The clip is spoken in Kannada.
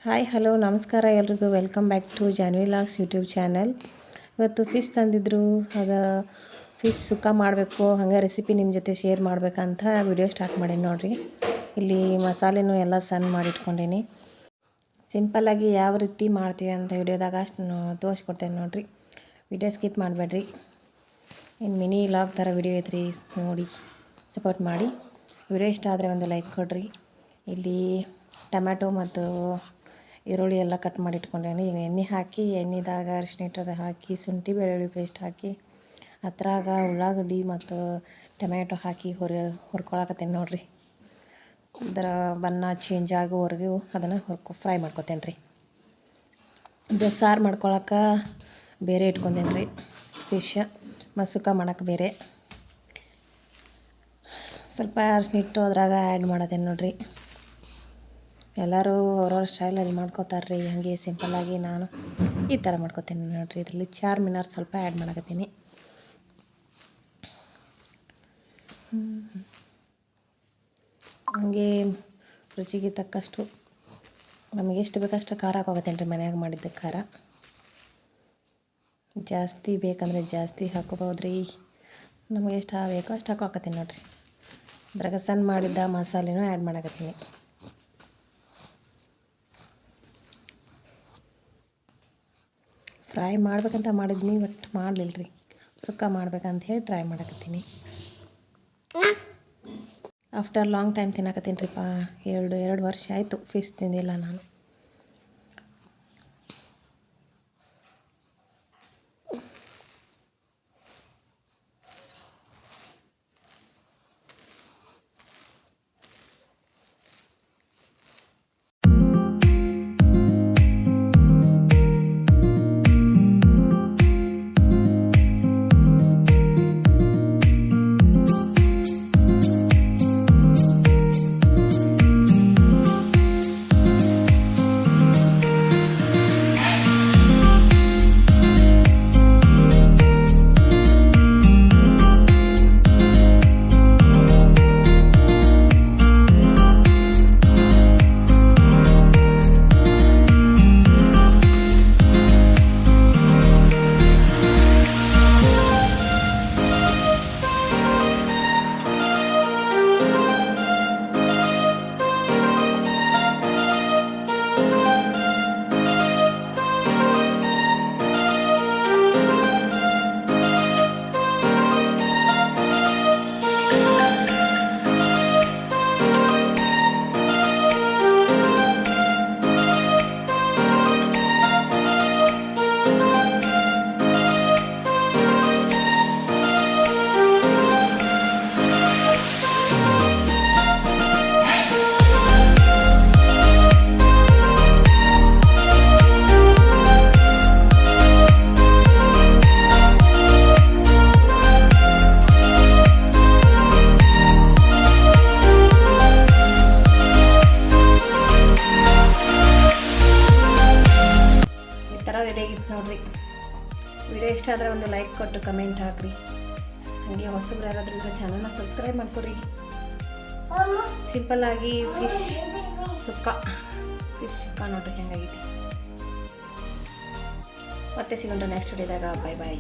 ಹಾಯ್ ಹಲೋ ನಮಸ್ಕಾರ ಎಲ್ರಿಗೂ welcome back to Janvi logs YouTube channel. ಇವತ್ತು ಫಿಶ್ ತಂದಿದ್ರು, ಅದು ಫಿಶ್ ಸುಕ್ಕ ಮಾಡಬೇಕು, ಹಾಗೆ ರೆಸಿಪಿ ನಿಮ್ಮ ಜೊತೆ ಶೇರ್ ಮಾಡ್ಬೇಕಂತ ವಿಡಿಯೋ ಸ್ಟಾರ್ಟ್ ಮಾಡೀನಿ ನೋಡಿರಿ. ಇಲ್ಲಿ ಮಸಾಲೆನೂ ಎಲ್ಲ ಸಣ್ಣ ಮಾಡಿಟ್ಕೊಂಡೀನಿ. ಸಿಂಪಲ್ಲಾಗಿ ಯಾವ ರೀತಿ ಮಾಡ್ತೀವಿ ಅಂತ ವಿಡಿಯೋದಾಗ ಅಷ್ಟು ತೋರಿಸ್ಕೊಡ್ತೇನೆ ನೋಡಿರಿ. ವಿಡಿಯೋ ಸ್ಕಿಪ್ ಮಾಡಬೇಡ್ರಿ. ಇನ್ನು ಮಿನಿ ಲಾಗ್ ಥರ ವಿಡಿಯೋ ಐತ್ರಿ, ನೋಡಿ ಸಪೋರ್ಟ್ ಮಾಡಿ. ವಿಡಿಯೋ ಇಷ್ಟ ಆದರೆ ಒಂದು ಲೈಕ್ ಕೊಡಿರಿ. ಇಲ್ಲಿ ಟೊಮ್ಯಾಟೊ ಮತ್ತು ಈರುಳ್ಳಿ ಎಲ್ಲ ಕಟ್ ಮಾಡಿ ಇಟ್ಕೊಂಡೇನಿ. ಈಗ ಎಣ್ಣೆ ಹಾಕಿ, ಎಣ್ಣೆದಾಗ ಅರಿಶಿನ ಹಿಟ್ಟು ಹಾಕಿ, ಶುಂಠಿ ಬೆಳ್ಳುಳ್ಳಿ ಪೇಸ್ಟ್ ಹಾಕಿ, ಅದ್ರಾಗ ಉಳ್ಳಾಗಡ್ಡಿ ಮತ್ತು ಟೊಮ್ಯಾಟೊ ಹಾಕಿ ಹುರ್ಕೊಳಕತ್ತೇನೆ ನೋಡಿರಿ. ಅದರ ಬಣ್ಣ ಚೇಂಜ್ ಆಗೋವರೆಗೂ ಅದನ್ನು ಫ್ರೈ ಮಾಡ್ಕೊತೇನೆ ರೀ. ಇದು ಸಾರು ಮಾಡ್ಕೊಳಕ್ಕೆ ಬೇರೆ ಇಟ್ಕೊಂಡೇನೆ ರೀ ಫಿಶ್, ಮತ್ತು ಸುಕ್ಕ ಮಾಡೋಕೆ ಬೇರೆ. ಸ್ವಲ್ಪ ಅರಿಶಿನ ಹಿಟ್ಟು ಅದ್ರಾಗ ಆ್ಯಡ್ ಮಾಡೋದೇನು ನೋಡಿರಿ. ಎಲ್ಲರೂ ಅವ್ರವ್ರ ಸ್ಟೈಲಲ್ಲಿ ಮಾಡ್ಕೋತಾರೆ ರೀ. ಹಾಗೆ ಸಿಂಪಲ್ಲಾಗಿ ನಾನು ಈ ಥರ ಮಾಡ್ಕೋತೀನಿ ನೋಡಿರಿ. ಇದರಲ್ಲಿ ಚಾರ್ ಮಿನಾರ್ ಸ್ವಲ್ಪ ಆ್ಯಡ್ ಮಾಡಕತ್ತೀನಿ. ಹಾಗೆ ರುಚಿಗೆ ತಕ್ಕಷ್ಟು ನಮಗೆ ಎಷ್ಟು ಬೇಕಷ್ಟು ಖಾರ ಹಾಕೋಗತ್ತೇನೆ ರೀ. ಮನ್ಯಾಗ ಮಾಡಿದ್ದ ಖಾರ ಜಾಸ್ತಿ ಬೇಕಂದರೆ ಜಾಸ್ತಿ ಹಾಕೋಬೋದು ರೀ. ನಮಗೆ ಎಷ್ಟು ಬೇಕೋ ಅಷ್ಟು ಹಾಕೋಕತ್ತೀನಿ ನೋಡಿರಿ. ಅದ್ರಾಗ ಸಣ್ಣ ಮಾಡಿದ್ದ ಮಸಾಲೆನೂ ಆ್ಯಡ್ ಮಾಡಕತ್ತೀನಿ. ಫ್ರೈ ಮಾಡ್ಬೇಕಂತ ಮಾಡಿದ್ನಿ, ಬಟ್ ಮಾಡಲಿಲ್ಲ ರೀ. ಸುಕ್ಕ ಮಾಡ್ಬೇಕಂತ ಹೇಳಿ ಟ್ರೈ ಮಾಡಕತ್ತೀನಿ. ಆಫ್ಟರ್ ಲಾಂಗ್ ಟೈಮ್ ತಿನ್ನಕತ್ತೀನಿ ರೀ. ಎರಡು ವರ್ಷ ಆಯಿತು ಫಿಶ್ ತಿಂದಿಲ್ಲ ನಾನು. ನೋಡಿರಿ. ವಿಡಿಯೋ ಇಷ್ಟ ಆದರೆ ಒಂದು ಲೈಕ್ ಕೊಟ್ಟು ಕಮೆಂಟ್ ಹಾಕಿರಿ. ಹಾಗೆ ಹೊಸಬ್ರು ಯಾರಾದ್ರೂ ಚಾನಲ್ನ ಸಬ್ಸ್ಕ್ರೈಬ್ ಮಾಡ್ಕೊರಿ. ಸಿಂಪಲ್ಲಾಗಿ ಫಿಶ್ ಸುಕ್ಕ ನೋಡ್ರಿ ಹೆಂಗಾಗೈತಿ. ಮತ್ತೆ ಸಿಗೋಣ ನೆಕ್ಸ್ಟ್ ವಿಡಿಯೋದಾಗ. ಬಾಯ್ ಬಾಯ್.